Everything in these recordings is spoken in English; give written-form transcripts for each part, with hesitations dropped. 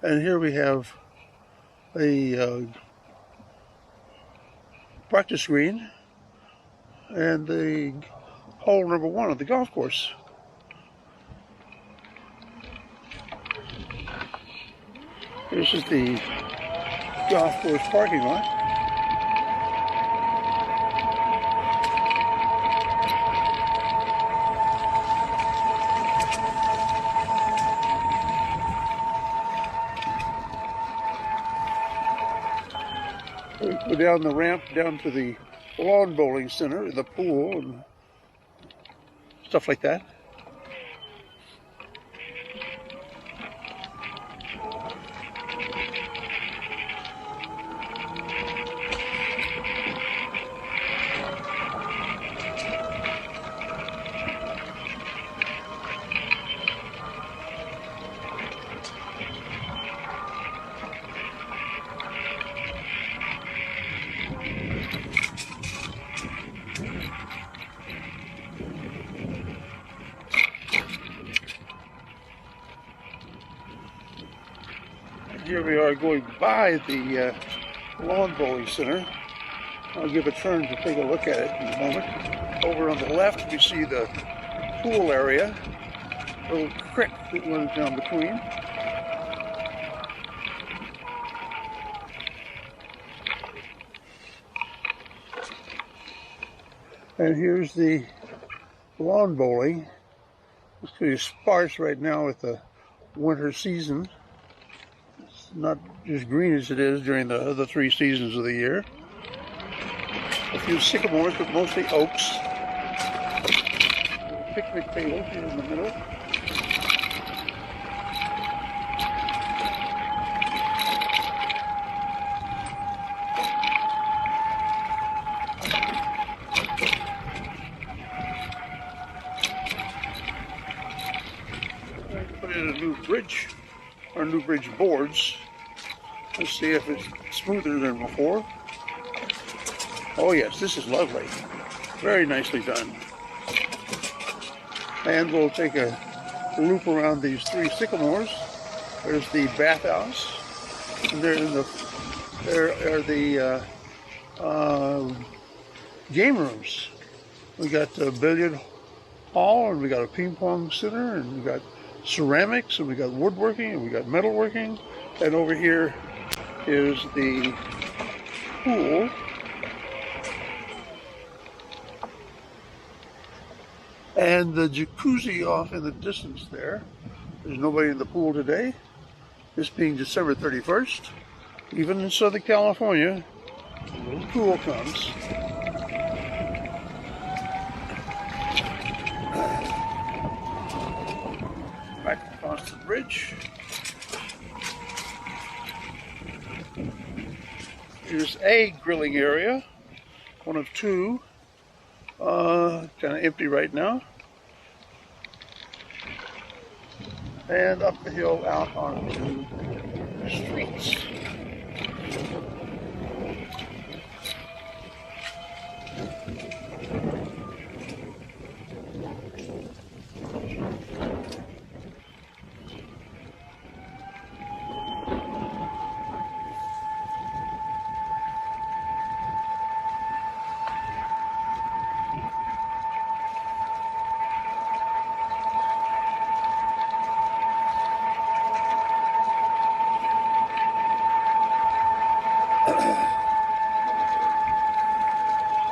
And here we have a practice green and the hole number 1 of the golf course. This is the golf course parking lot. We go down the ramp down to the lawn bowling center, the pool, and stuff like that. Here we are going by the lawn bowling center. I'll give a turn to take a look at it in a moment. Over on the left, we see the pool area, a little creek that runs down between. And here's the lawn bowling. It's pretty sparse right now with the winter season. It's not as green as it is during the other 3 seasons of the year. A few sycamores, but mostly oaks. A picnic table here in the middle. Put in a new bridge, or new bridge boards. Let's see if it's smoother than before. Oh yes, this is lovely. Very nicely done. And we'll take a loop around these 3 sycamores. There's the bathhouse. And there are the game rooms. We got a billiard hall, and we got a ping pong center, and we got ceramics, and we got woodworking, and we got metalworking. And over here is the pool. And the jacuzzi off in the distance there. There's nobody in the pool today. This being December 31st. Even in Southern California, a little cool comes. Back across the bridge. Here's a grilling area. One of 2. Kind of empty right now. And up the hill out onto the streets.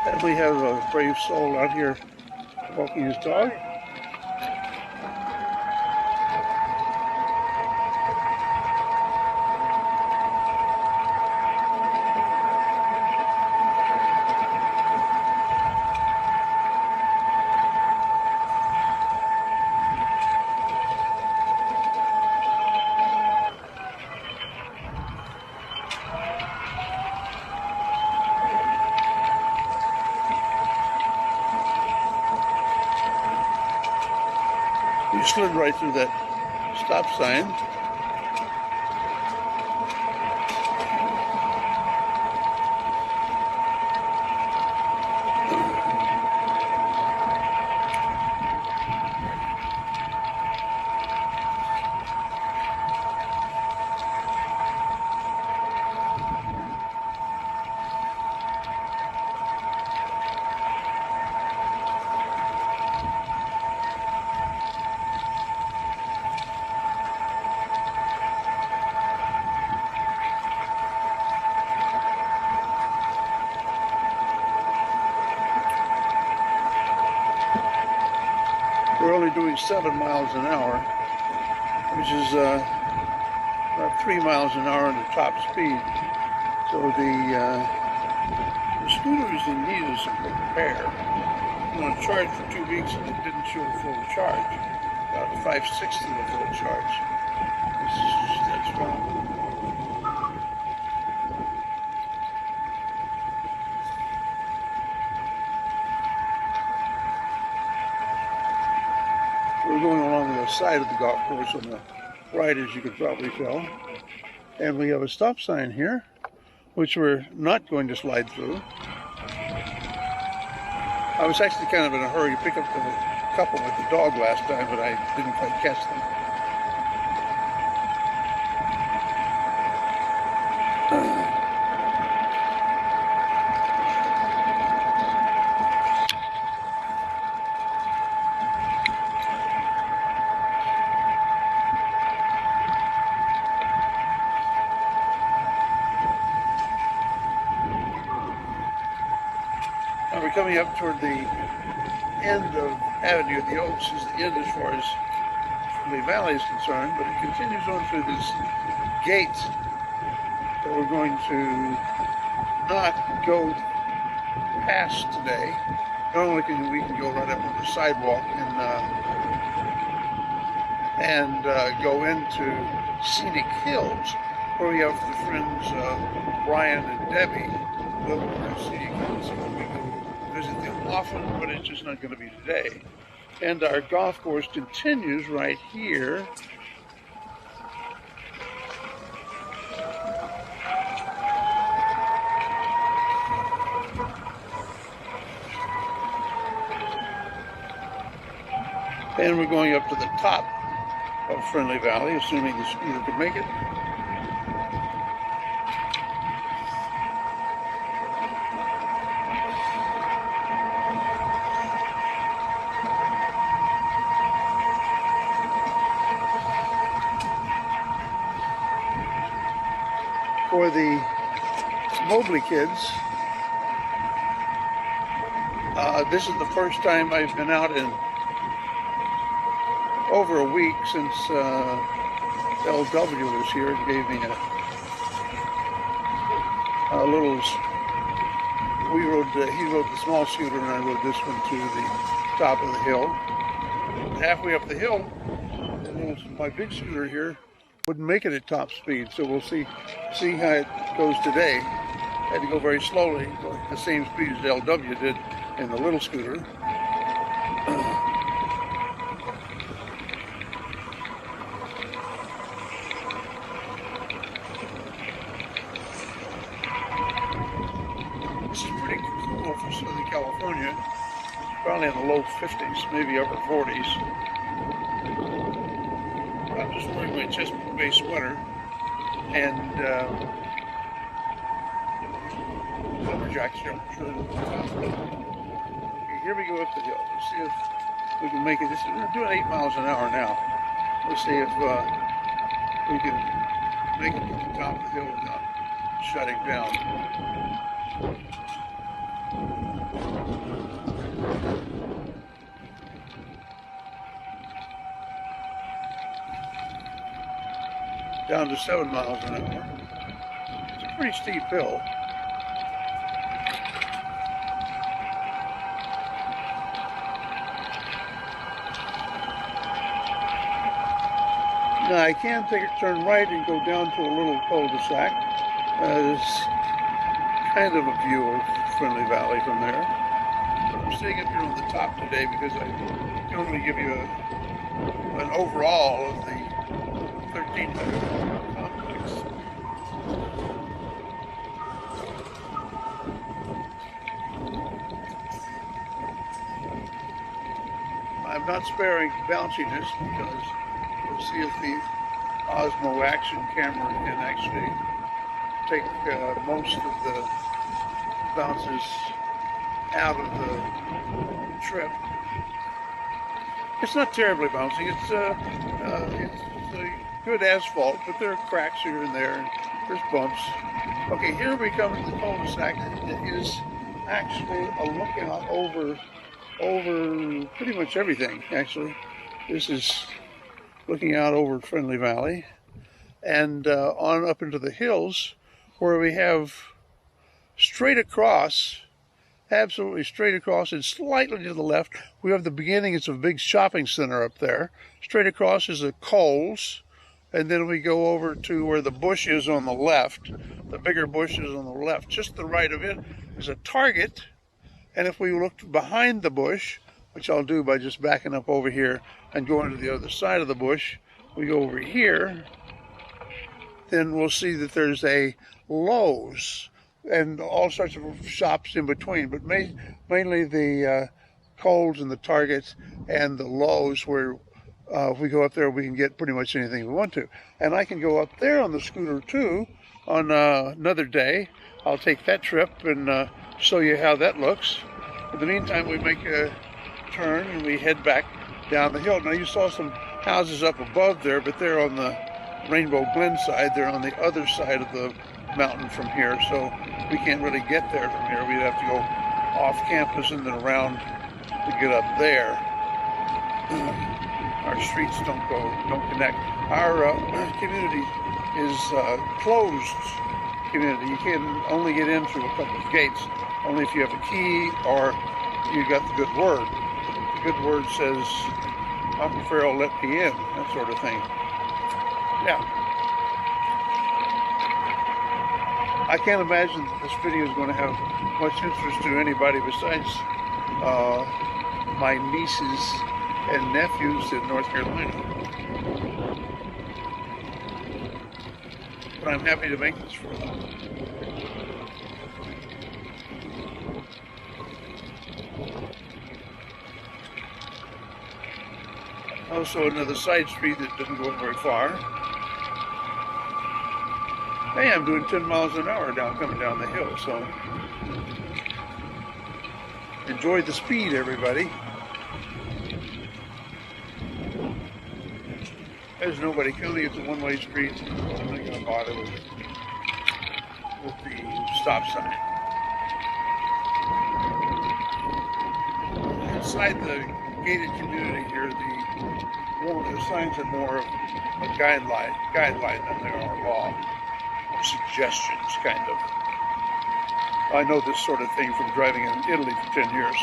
And we have a brave soul out here walking his dog. You slid right through that stop sign. doing 7 miles an hour, which is about 3 miles an hour in the top speed. So the scooter is in need of some repair. I'm on a charge for 2 weeks and it didn't show a full charge. About 5/6 of a full charge. That's wrong. We're going along the side of the golf course on the right, as you could probably tell. And we have a stop sign here, which we're not going to slide through. I was actually kind of in a hurry to pick up the couple with the dog last time, but I didn't quite catch them. Now we're coming up toward the end of Avenue. The Oaks is the end as far as the valley is concerned, but it continues on through this gate that we're going to not go past today. Normally we can go right up on the sidewalk and go into Scenic Hills, where we have the friends Brian and Debbie live in Scenic Hills. So we go visit them often, but it's just not going to be today. And our golf course continues right here. And we're going up to the top of Friendly Valley, assuming the scooter can make it. For the Mobley kids, this is the first time I've been out in over a week since LW was here and gave me a little, he rode the small scooter and I rode this one to the top of the hill. Halfway up the hill, my big scooter here wouldn't make it at top speed, so we'll see how it goes today. I had to go very slowly, like the same speed as LW did in the little scooter. This is pretty cool for Southern California. Probably in the low 50s, maybe upper 40s. I'm just wearing my chest-based sweater and lumberjack shirt. Okay, here we go up the hill. Let's see if we can make it. We're doing 8 miles an hour now. Let's see if we can make it to the top of the hill without shutting down. Down to 7 miles an hour. It's a pretty steep hill. Now I can take a turn right and go down to a little cul-de-sac. There's kind of a view of Friendly Valley from there. I'm staying up here on the top today because I normally give you an overall of the 1300 complex. I'm not sparing bounciness because we'll see if the Osmo Action camera can actually take most of the bounces out of the trip. It's not terribly bouncy. It's good asphalt, but there are cracks here and there, and there's bumps. Okay, here we come to the cul-de-sac. It is actually a lookout over pretty much everything, actually. This is looking out over Friendly Valley and on up into the hills where we have straight across, absolutely straight across and slightly to the left, we have the beginning. It's a big shopping center up there. Straight across is a Kohl's, and then we go over to where the bush is on the left. The bigger bush is on the left. Just to the right of it is a Target, and if we looked behind the bush, which I'll do by just backing up over here and going to the other side of the bush, we go over here, then we'll see that there's a Lowe's and all sorts of shops in between, but mainly the Kohl's and the Targets and the Lowe's, where if we go up there we can get pretty much anything we want to. And I can go up there on the scooter too on another day. I'll take that trip and show you how that looks. In the meantime, we make a turn and we head back down the hill. Now you saw some houses up above there, but they're on the Rainbow Glen side. They're on the other side of the mountain from here, so we can't really get there from here. We'd have to go off campus and then around to get up there. Our streets don't connect. Our community is closed community. You can only get in through a couple of gates, only if you have a key or you got the good word. The good word says, Uncle Ferrell let me in, that sort of thing. Yeah. I can't imagine that this video is going to have much interest to anybody besides my nieces and nephews in North Carolina. But I'm happy to make this for them. Also another side street that doesn't go very far. Hey, I'm doing 10 miles an hour coming down the hill, so enjoy the speed, everybody. There's nobody coming. It's a one-way street. I'm not going to bother with the stop sign. Inside the gated community here, the signs are more of a guideline than they are law. Suggestions, kind of. I know this sort of thing from driving in Italy for 10 years.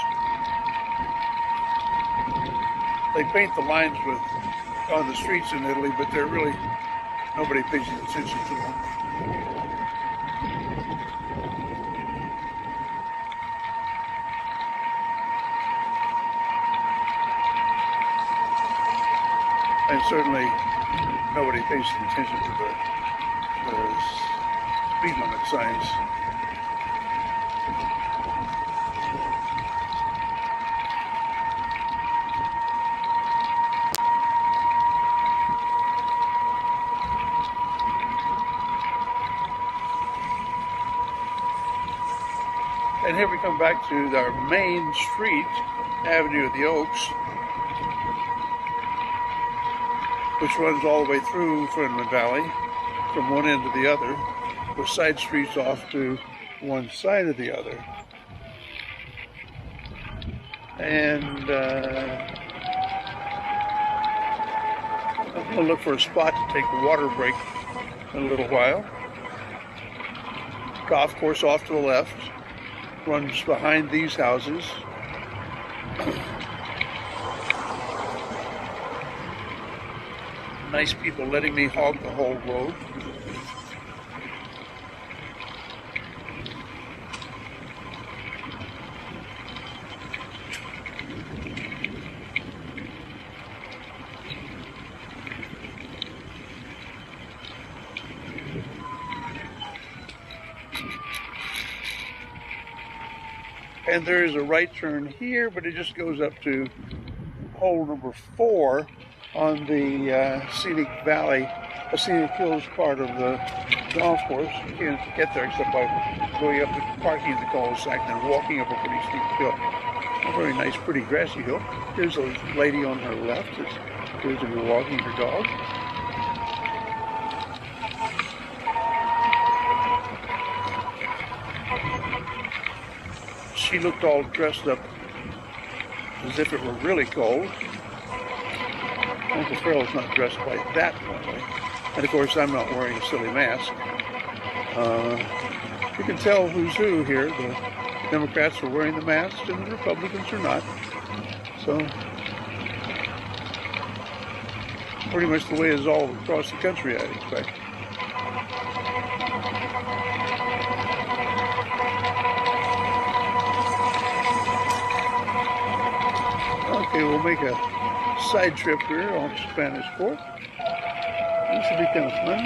They paint the lines on the streets in Italy, but they're really, nobody pays attention to them. And certainly nobody pays attention to the speed limit signs. And here we come back to our main street, Avenue of the Oaks, which runs all the way through Friendly Valley from one end to the other, with side streets off to one side of the other. And I'm going to look for a spot to take a water break in a little while. Golf course off to the left runs behind these houses. Nice people letting me hog the whole road. And there is a right turn here, but it just goes up to hole number 4 on the scenic hills part of the golf course. You can't get there except by going up the parking in the cul-de-sac and walking up a pretty steep hill. A very nice, pretty grassy hill. There's a lady on her left that appears to be walking her dog. She looked all dressed up as if it were really cold. Uncle Ferrell's not dressed quite that bluntly. And of course, I'm not wearing a silly mask. You can tell who's who here. The Democrats are wearing the masks and the Republicans are not. So, pretty much the way it is all across the country, I'd expect. Okay, we'll make a side trip here on Spanish Fork. This should be kind of fun.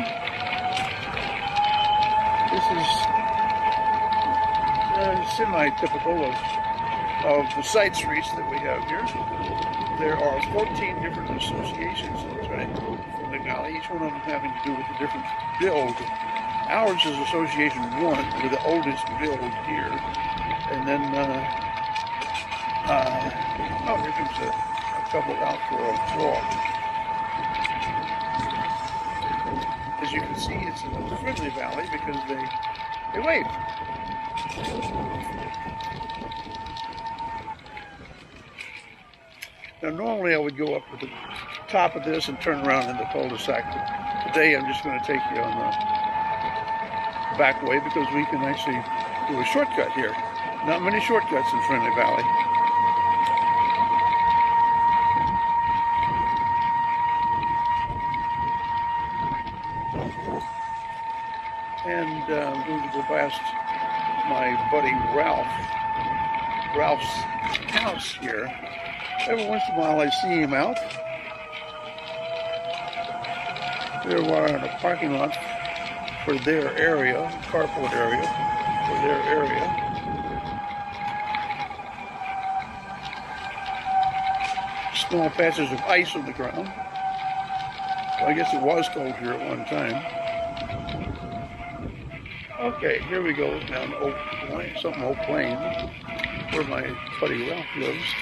This is semi-typical of the side streets that we have here. There are 14 different associations in the valley, each one of them having to do with a different build. Ours is Association 1, with the oldest build here. And then, here comes a couple out for a walk. As you can see, it's a friendly valley because they wave. Now, normally I would go up to the top of this and turn around in the cul-de-sac. But today I'm just going to take you on the back way because we can actually do a shortcut here. Not many shortcuts in Friendly Valley. And I'm going to go past my buddy Ralph's house here. Every once in a while I see him out. There we are in a parking lot for their area, carport area, for their area. Small patches of ice on the ground. Well, I guess it was cold here at one time. Okay, here we go down Oak Plain, where my buddy Ralph lives.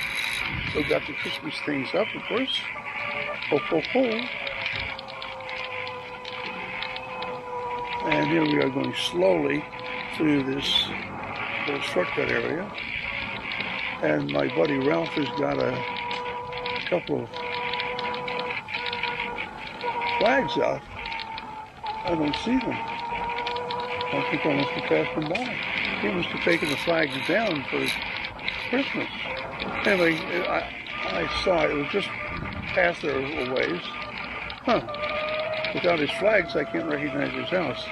Still got the Christmas things up, of course. Ho, ho, ho. And here we are going slowly through this little shortcut area. And my buddy Ralph has got a couple of flags out. I don't see them. I think I must have passed them by. He must have taken the flags down for Christmas. Anyway, I saw it. It was just past there a ways. Huh. Without his flags, I can't recognize his house.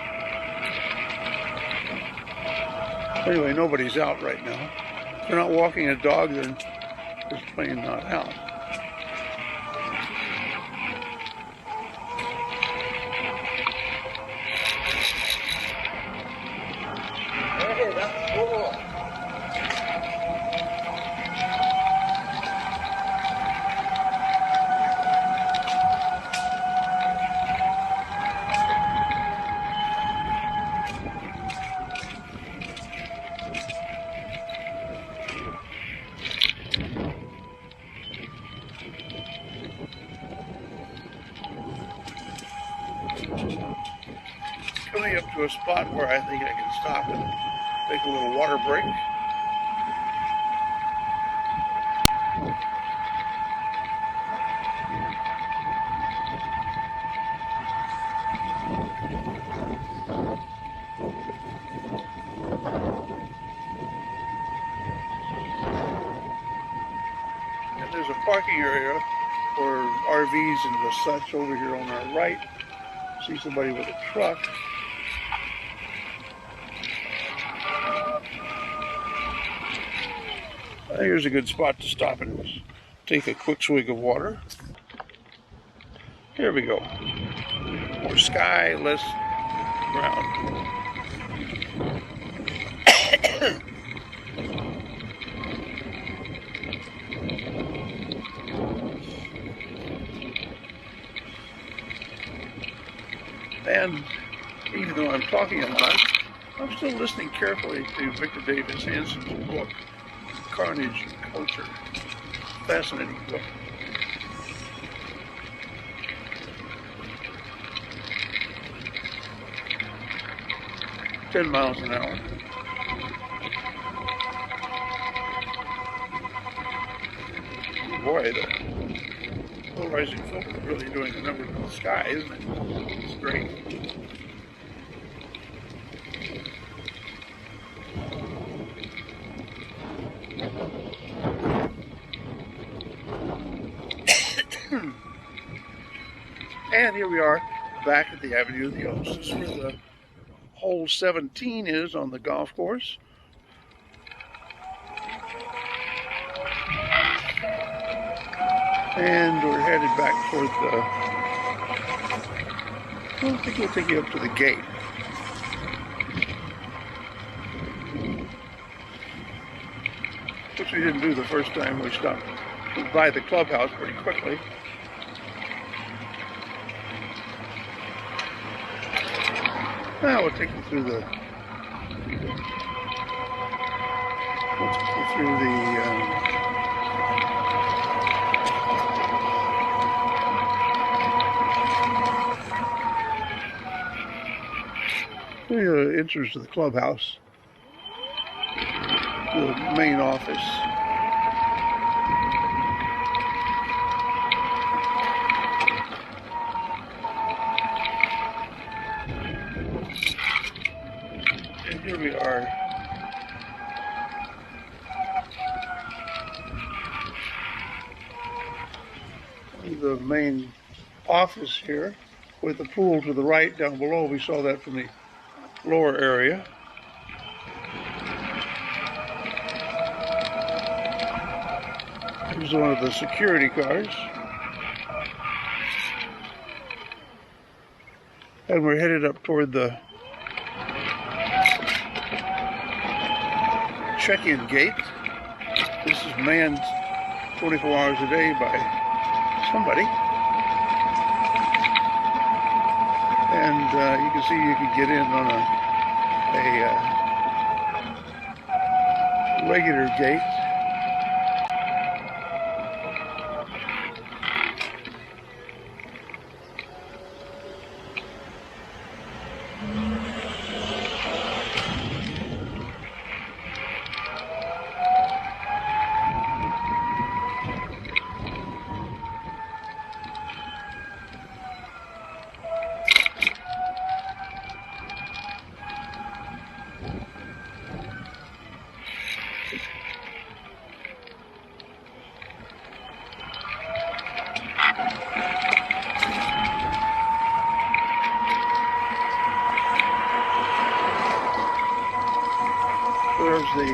Anyway, nobody's out right now. If they're not walking a dog, then it's plain not out. Hey, that's cool. Coming up to a spot where I think I can stop and take a little water break. And there's a parking area for RVs and the such over here on our right. See somebody with a truck. Here's a good spot to stop and take a quick swig of water. Here we go. More sky, less ground. And even though I'm talking a lot, I'm still listening carefully to Victor Davis Hanson's book, Carnage and Culture. Fascinating book. "10 miles an hour. Boy, the polarizing filter really doing a number in the sky, isn't it? It's great. And here we are back at the Avenue of the Oaks. This is where the hole 17 is on the golf course. And we're headed back toward I think we'll take you up to the gate. Which we didn't do the first time. We stopped by the clubhouse pretty quickly. Now we'll take you through the entrance to the clubhouse, the main office. And here we are. The main office here with the pool to the right down below. We saw that from the lower area. Here's one of the security cars. And we're headed up toward the check-in gate. This is manned 24 hours a day by somebody. And you can see you can get in on a regular gate. There's the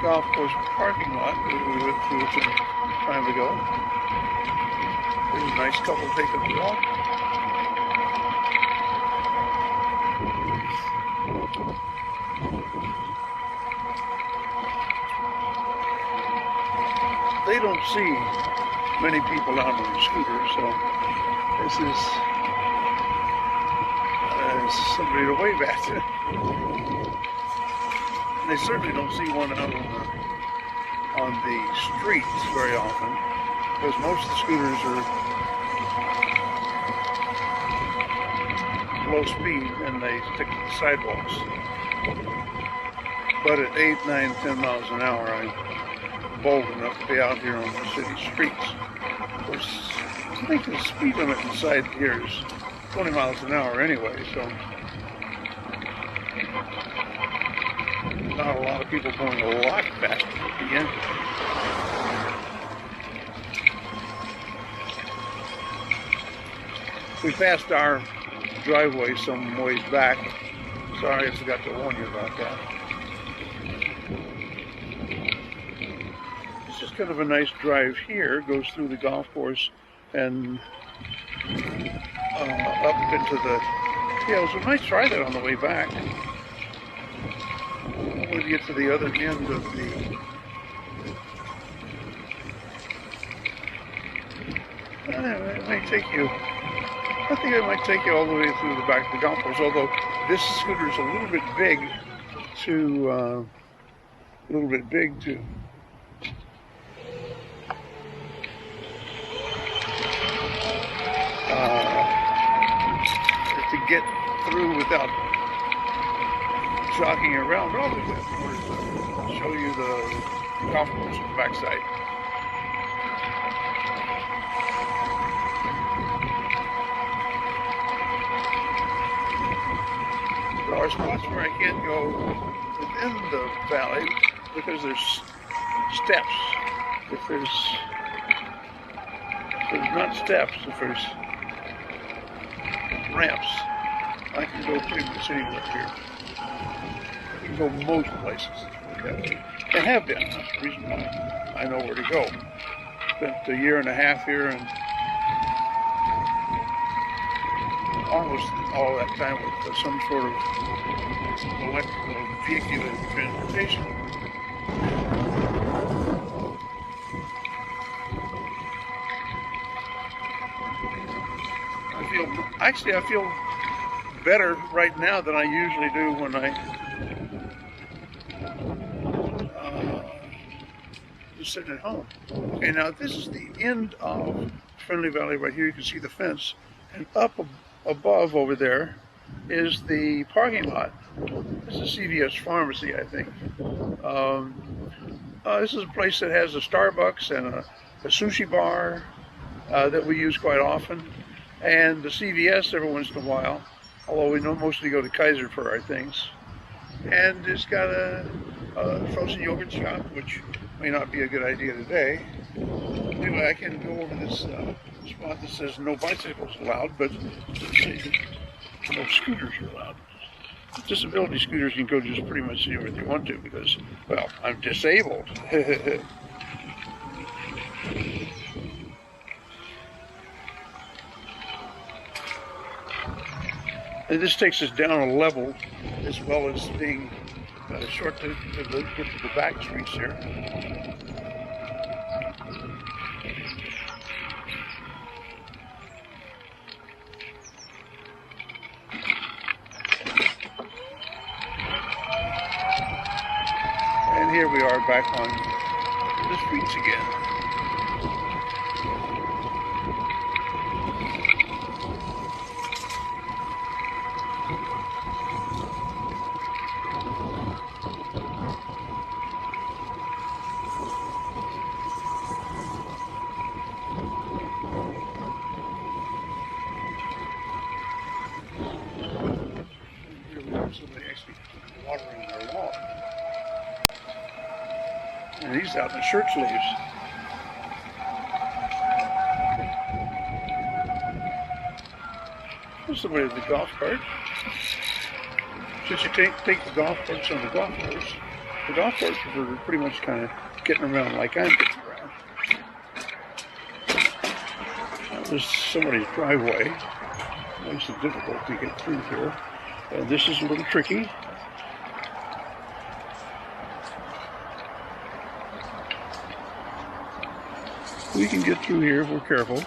golf course parking lot that we went through some time ago. There's a nice couple taking a walk. They don't see many people out on the scooters, so this is somebody to wave at. They certainly don't see one out on the streets very often, because most of the scooters are low speed and they stick to the sidewalks. But at 8, 9, 10 miles an hour, I'm bold enough to be out here on the city streets. Of course, I think the speed limit inside here is 20 miles an hour anyway, so not a lot of people going a lot faster at the end. We passed our driveway some ways back. Sorry, I forgot to warn you about that. It's just kind of a nice drive here. It goes through the golf course and up into the hills. We might try that on the way back. When we get to the other end of the it might take you, I think it might take you all the way through the back of the golf course, although this scooter is a little bit big to get through without jogging around. But I'll do that in order to show you the golf course on the backside. spots where I can't go within the valley because there's steps. If there's not steps, if there's ramps, I can go pretty much anywhere here. I can go most places that way. And have been. That's the reason why I know where to go. Spent a year and a half here, and almost all that time with some sort of electrical vehicular transportation. I feel better right now than I usually do when I just sitting at home. Okay, now this is the end of Friendly Valley right here. You can see the fence, and up above over there is the parking lot. This is CVS Pharmacy, I think. This is a place that has a Starbucks and a sushi bar that we use quite often, and the CVS every once in a while, although we don't mostly go to Kaiser for our things. And it's got a frozen yogurt shop, which may not be a good idea today. Anyway, I can go over this spot that says no bicycles allowed, but no scooters are allowed. Disability scooters can go just pretty much anywhere they want to because, well, I'm disabled. And this takes us down a level as well as being short to get to the back streets here. And here we are back on the streets again. Somebody actually watering their lawn. And he's out in the shirt sleeves. There's somebody at the golf cart. Since you take the golf carts on the golf course are pretty much kind of getting around like I'm getting around. There's somebody's driveway. Makes it difficult to get through here. This is a little tricky. We can get through here if we're careful.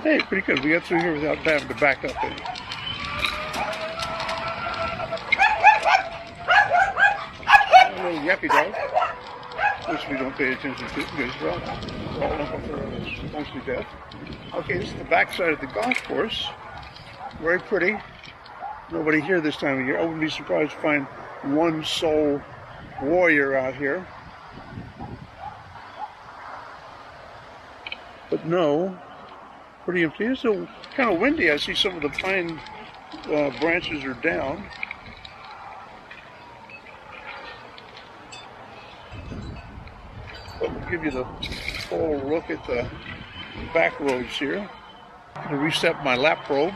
Hey, pretty good. We got through here without having to back up any. A little yappy dog, which we don't pay attention to because, well, Uncle Ferrell is mostly deaf. Okay, this is the back side of the golf course. Very pretty. Nobody here this time of year. I wouldn't be surprised to find one sole warrior out here. But no. Pretty empty. It's so kind of windy. I see some of the pine branches are down. But we'll give you the full look at the back roads here. I'm going to reset my lap robe.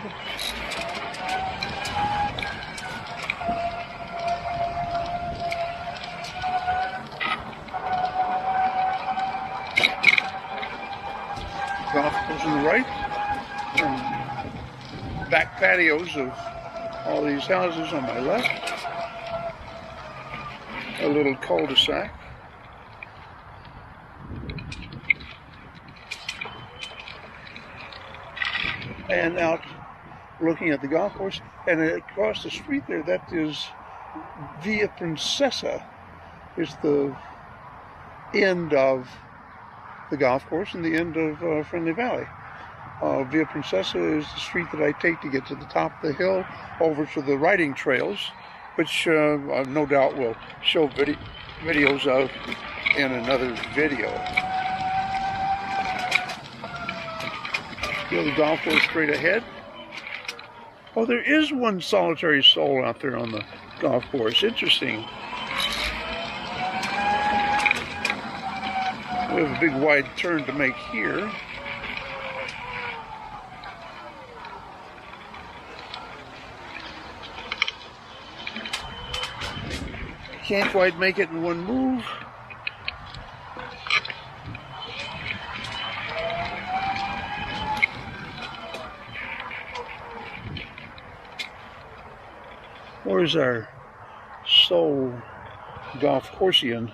Golf course on the right, and back patios of all these houses on my left. A little cul-de-sac. And out looking at the golf course, and across the street there, that is Via Princesa is the end of the golf course and the end of Friendly Valley. Via Princesa is the street that I take to get to the top of the hill over to the riding trails, which no doubt will show videos of in another video. The golf course straight ahead. Oh, there is one solitary soul out there on the golf course. Interesting. We have a big wide turn to make here. Can't quite make it in one move. Where's our sole golf coursian?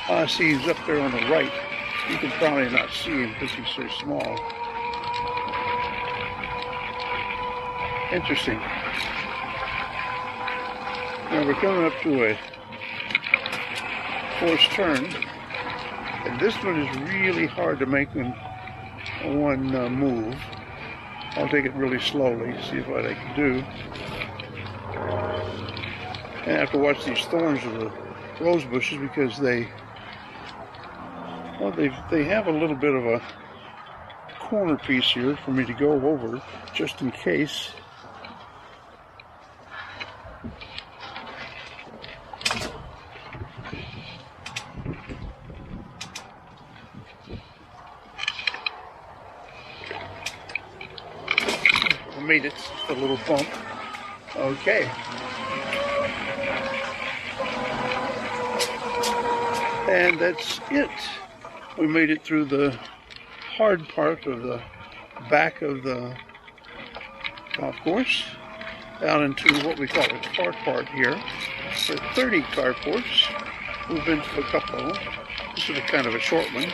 I see he's up there on the right. You can probably not see him because he's so small. Interesting. Now we're coming up to a forced turn, and this one is really hard to make in one move. I'll take it really slowly, see what I can do. And I have to watch these thorns of the rose bushes because they have a little bit of a corner piece here for me to go over just in case. Made it, just a little bump. Okay. And that's it. We made it through the hard part of the back of the golf course, out into what we call the car part here. There are 30 carports. We've been to a couple of them. This is kind of a short one.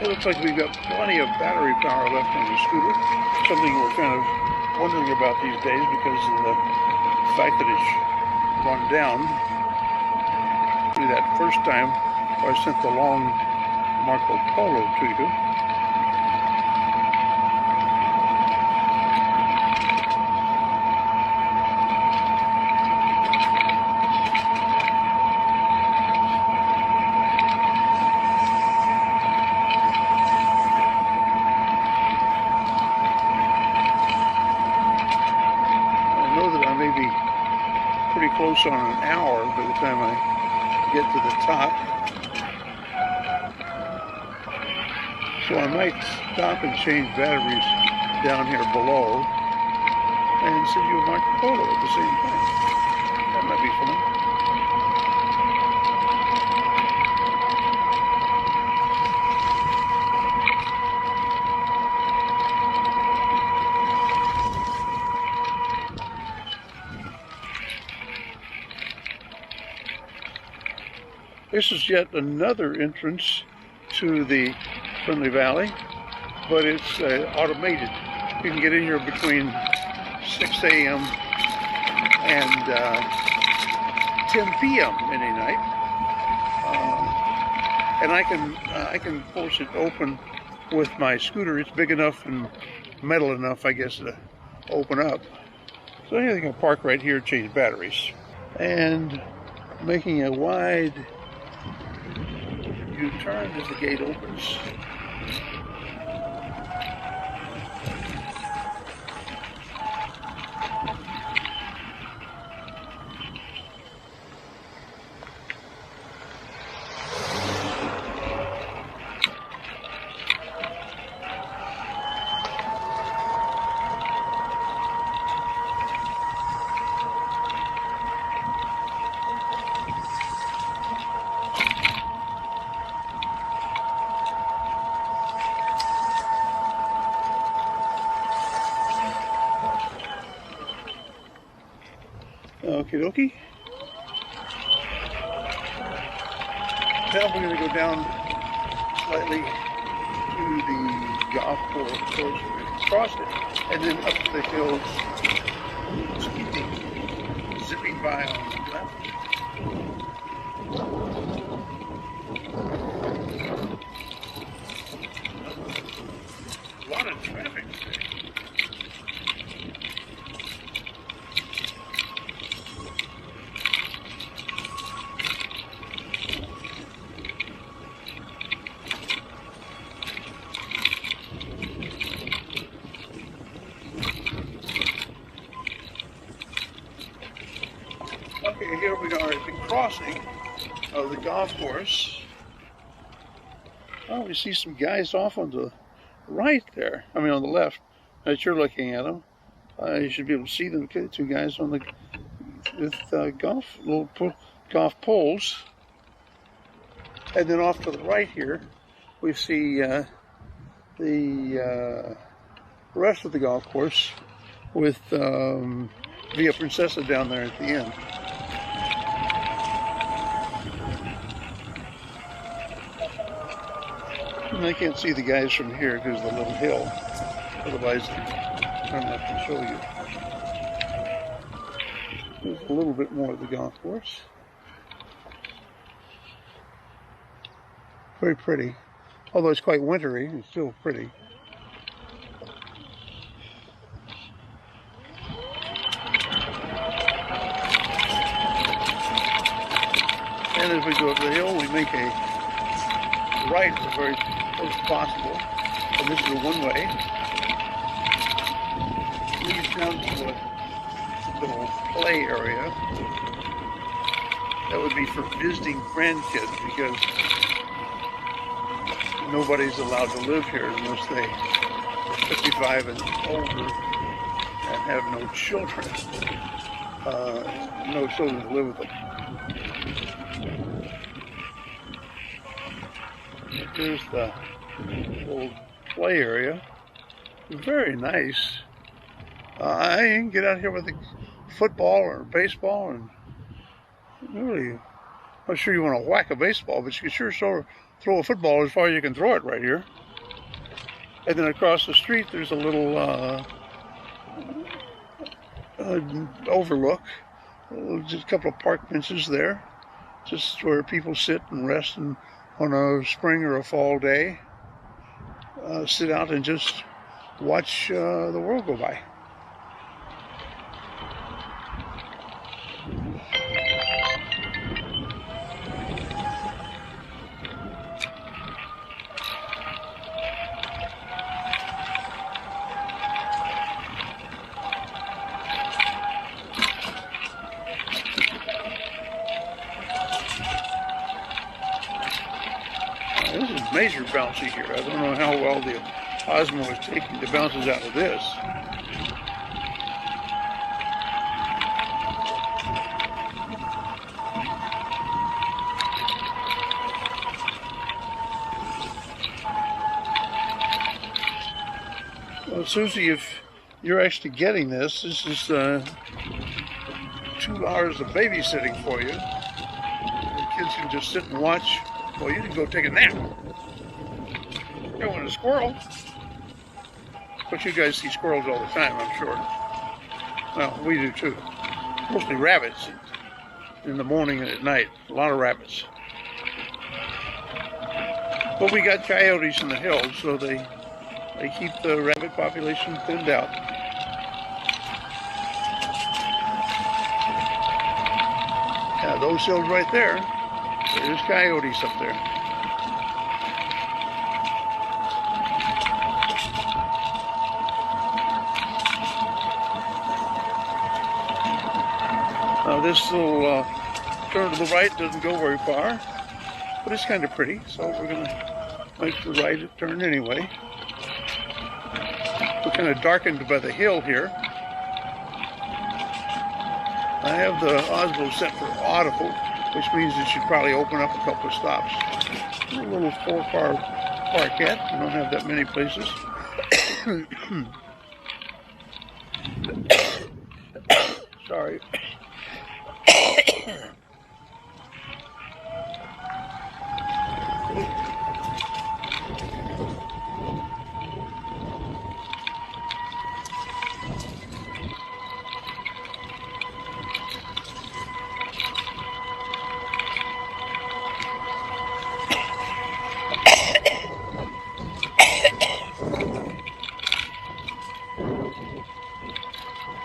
It looks like we've got plenty of battery power left on the scooter. Something we're kind of wondering about these days because of the fact that it's run down. That first time I sent the long Marco Polo to you. Close on an hour by the time I get to the top. So I might stop and change batteries down here below and send you a Marco Polo at the same time. That might be fun. This is yet another entrance to the Friendly Valley, but it's automated. You can get in here between 6 a.m. and 10 p.m. any night, and I can force it open with my scooter. It's big enough and metal enough, I guess, to open up. So I think I'll park right here, change batteries, and making a wide U-turn as the gate opens. Okie dokie. Now we're going to go down slightly to the golf course, across it, and then up the hills, zipping by on the left. A lot of traffic today. Okay, here we are at the crossing of the golf course. Oh, we see some guys off on the right there. I mean, on the left, that you're looking at them. You should be able to see them. Okay, two guys on the with golf poles. And then off to the right here, we see the rest of the golf course with Via Princesa down there at the end. And I can't see the guys from here because of the little hill. Otherwise, I don't have to show you. There's a little bit more of the golf course. Very pretty. Although it's quite wintry, it's still pretty. And as we go up the hill, we make a right as very close as possible. And this is a one-way. Leads down to the little play area. That would be for visiting grandkids because nobody's allowed to live here unless they are 55 and older and have no children. No children to live with them. Here's the old play area. Very nice. I can get out here with a football or baseball, and really, I'm not sure you want to whack a baseball, but you can sure throw a football as far as you can throw it right here. And then across the street, there's a little overlook. Just a couple of park benches there, just where people sit and rest and on a spring or a fall day, sit out and just watch the world go by. This is major bouncy here. I don't know how well the Osmo is taking the bounces out of this. Well, Susie, if you're actually getting this, this is 2 hours of babysitting for you. The kids can just sit and watch. Well, you can go take a nap. You want a squirrel? But you guys see squirrels all the time, I'm sure. Well, we do too. Mostly rabbits in the morning and at night. A lot of rabbits. But we got coyotes in the hills, so they keep the rabbit population thinned out. Yeah, those hills right there. There's coyotes up there. Now this little turn to the right doesn't go very far, but it's kind of pretty, so we're going to make the right turn anyway. We're kind of darkened by the hill here. I have the Osmo set for audible, which means it should probably open up a couple of stops. A little 4-car parkette. We don't have that many places. Sorry. A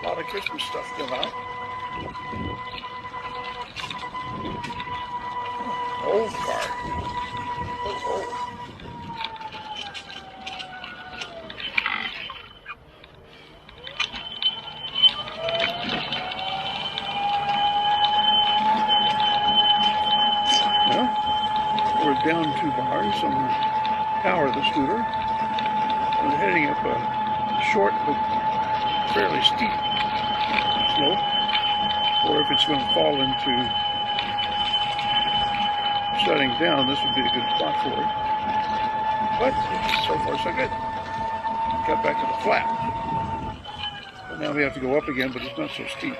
lot of Christmas stuff come out. Old car. Oh. Well, we're down 2 bars on the power of the scooter. We're heading up a short but fairly steep slope, or if it's going to fall into shutting down, this would be a good spot for it. But so far so good. Got back to the flat. But now we have to go up again, but it's not so steep.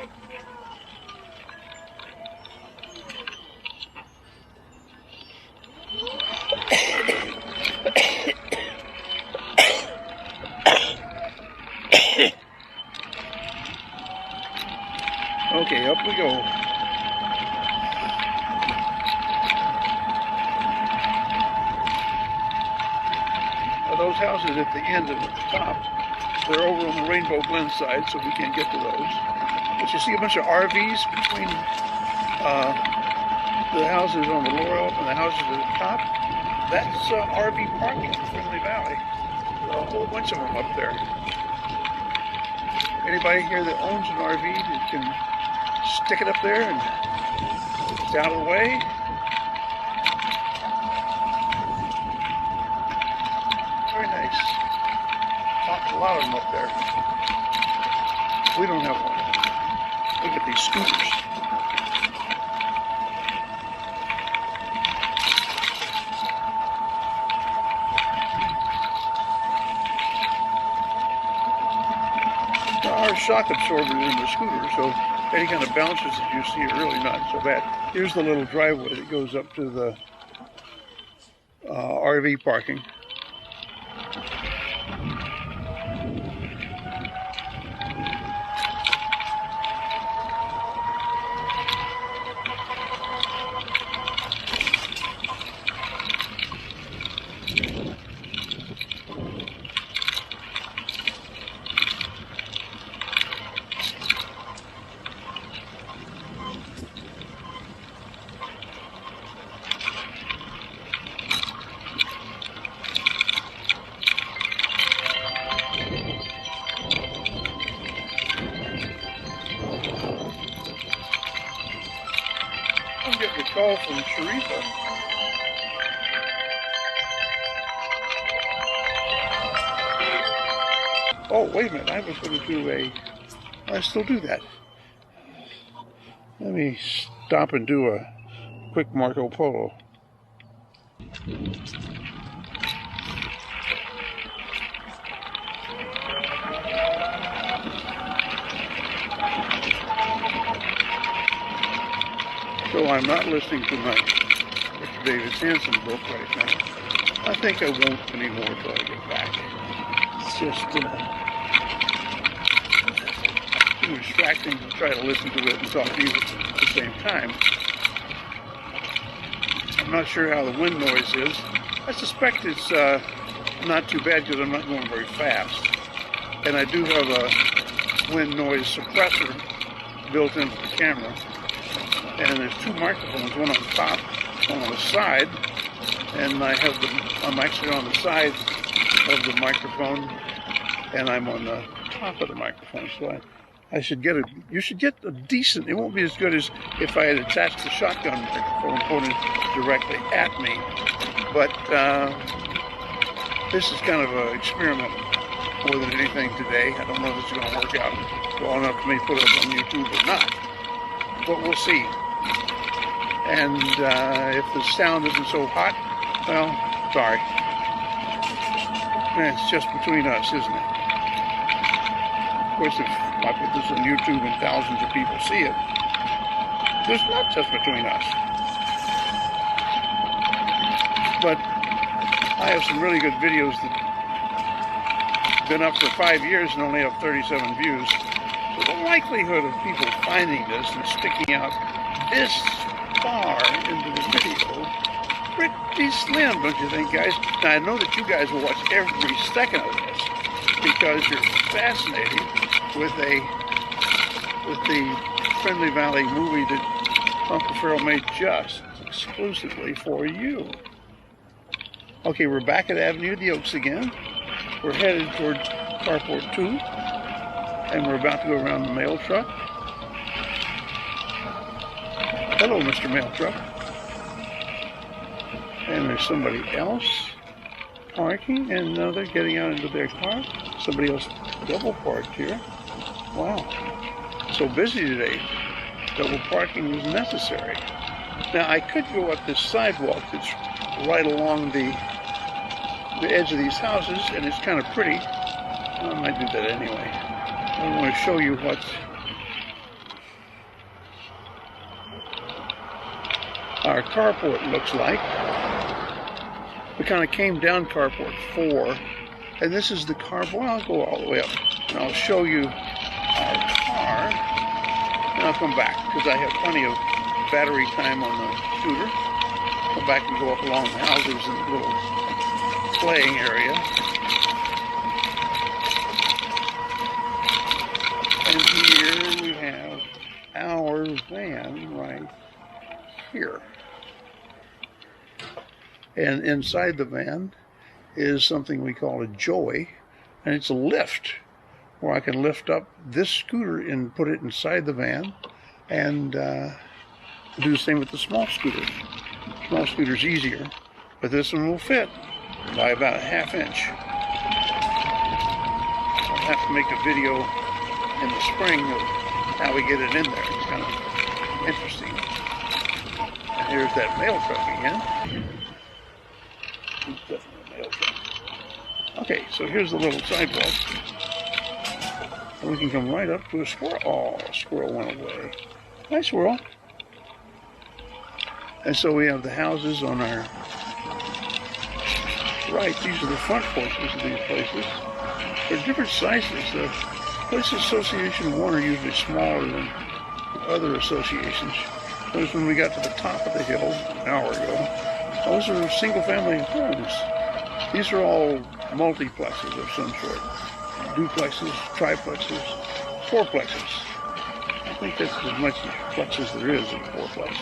Okay, up we go. Those houses at the end and at the top, they're over on the Rainbow Glen side, so we can't get to those. But you see a bunch of RVs between the houses on the Laurel and the houses at the top. That's RV parking in Friendly Valley. There are a whole bunch of them up there. Anybody here that owns an RV that can stick it up there and it's out of the way? Very nice. A lot of them up there. We don't have one. Look at these scooters. There are shock absorbers in the scooter, so any kind of bounces that you see are really not so bad. Here's the little driveway that goes up to the RV parking. I'm getting a call from Sharifa. Oh, wait a minute. I was going to do I still do that. Let me stop and do a quick Marco Polo. So I'm not listening to my David Hansen book right now. I think I won't anymore until I get back. It's just too distracting to try to listen to it and talk to you at the same time. I'm not sure how the wind noise is. I suspect it's not too bad because I'm not going very fast. And I do have a wind noise suppressor built into the camera. And there's 2 microphones, one on top, one on the side, and I'm actually on the side of the microphone, and I'm on the top of the microphone. So I should get you should get a decent. It won't be as good as if I had attached the shotgun microphone pointed directly at me, but this is kind of an experiment more than anything today. I don't know if it's going to work out well enough for me to put it up on YouTube or not, but we'll see. And if the sound isn't so hot, well, sorry. It's just between us, isn't it? Of course, if I put this on YouTube and thousands of people see it, There's not just between us. But I have some really good videos that have been up for 5 years and only have 37 views. So the likelihood of people finding this and sticking out this far into the video, pretty slim, don't you think, guys? Now, I know that you guys will watch every second of this because you're fascinated with the Friendly Valley movie that Uncle Ferrell made just exclusively for you. Okay, we're back at Avenue of the Oaks again. We're headed toward Carport 2, and we're about to go around the mail truck. Hello, Mr. Mail Truck. And there's somebody else parking, and now they're getting out into their car. Somebody else double parked here. Wow. So busy today. Double parking was necessary. Now, I could go up this sidewalk that's right along the edge of these houses, and it's kind of pretty. I might do that anyway. I want to show you what our carport looks like. We kind of came down Carport 4, and this is the carport. Well, I'll go all the way up, and I'll show you our car, and I'll come back, because I have plenty of battery time on the scooter. Come back and go up along the houses in the little playing area. And here we have our van right here. And inside the van is something we call a joey, and it's a lift where I can lift up this scooter and put it inside the van, and do the same with the small scooter. Small scooter's easier, but this one will fit by about a ½ inch. I'll have to make a video in the spring of how we get it in there. It's kind of interesting. And here's that mail truck again. It's definitely a mail truck. Okay, so here's the little sidewalk. And we can come right up to a squirrel. Oh, a squirrel went away. Hi, squirrel. And so we have the houses on our right. These are the front porches of these places. They're different sizes. The Police Association 1 are usually smaller than other associations. Those when we got to the top of the hill an hour ago, those are single-family homes. These are all multiplexes of some sort. Duplexes, triplexes, fourplexes. I think that's as much plex as there is in fourplex.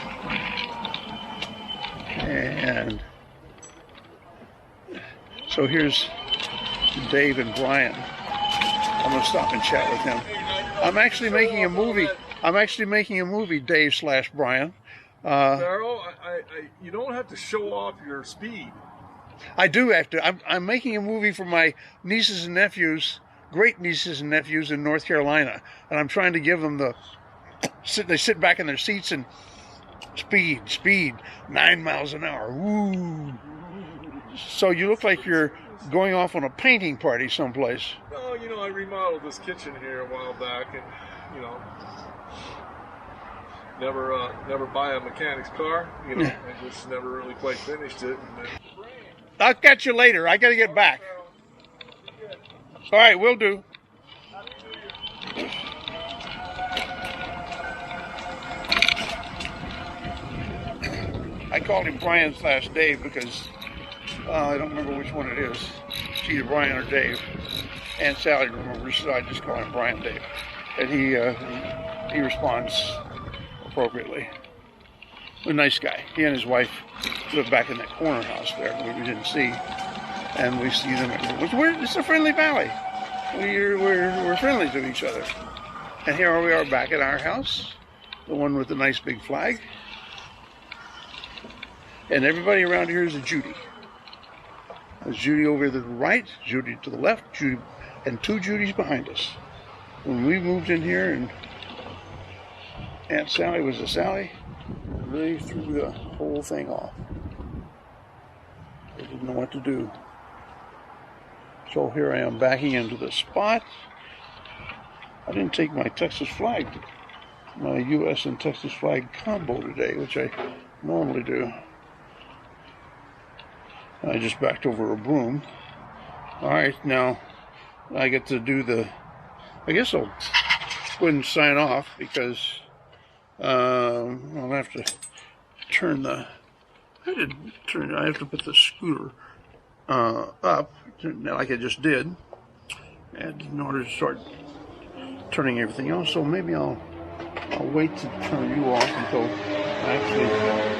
And so here's Dave and Brian. I'm going to stop and chat with them. I'm actually making a movie, Dave/Brian. Ferrell, you don't have to show off your speed. I do have to. I'm making a movie for my nieces and nephews, great nieces and nephews in North Carolina. And I'm trying to give them they sit back in their seats and speed, 9 miles an hour. Woo. So you look like you're going off on a painting party someplace. No, I remodeled this kitchen here a while back, and never buy a mechanic's car. I just never really quite finished it. I'll catch you later. I got to get back. All right, will do. I called him Brian/Dave because I don't remember which one it is. It's either Brian or Dave. And Sally remembers, so I just call him Brian Dave. And he responds appropriately. A nice guy. He and his wife live back in that corner house there we didn't see. And we see them everywhere. It's a friendly valley. We're friendly to each other. And here we are back at our house, the one with the nice big flag. And everybody around here is a Judy. There's Judy over to the right, Judy to the left, Judy, and 2 Judys behind us. When we moved in here and Aunt Sally was a Sally, they threw the whole thing off. They didn't know what to do. So here I am backing into the spot. I didn't take my Texas flag my U.S. and Texas flag combo today, which I normally do. I just backed over a broom. Alright, now I get to do the, I guess I'll go ahead and sign off because I'll have to turn the, I have to put the scooter up like I just did, and in order to start turning everything else. So maybe I'll wait to turn you off until I actually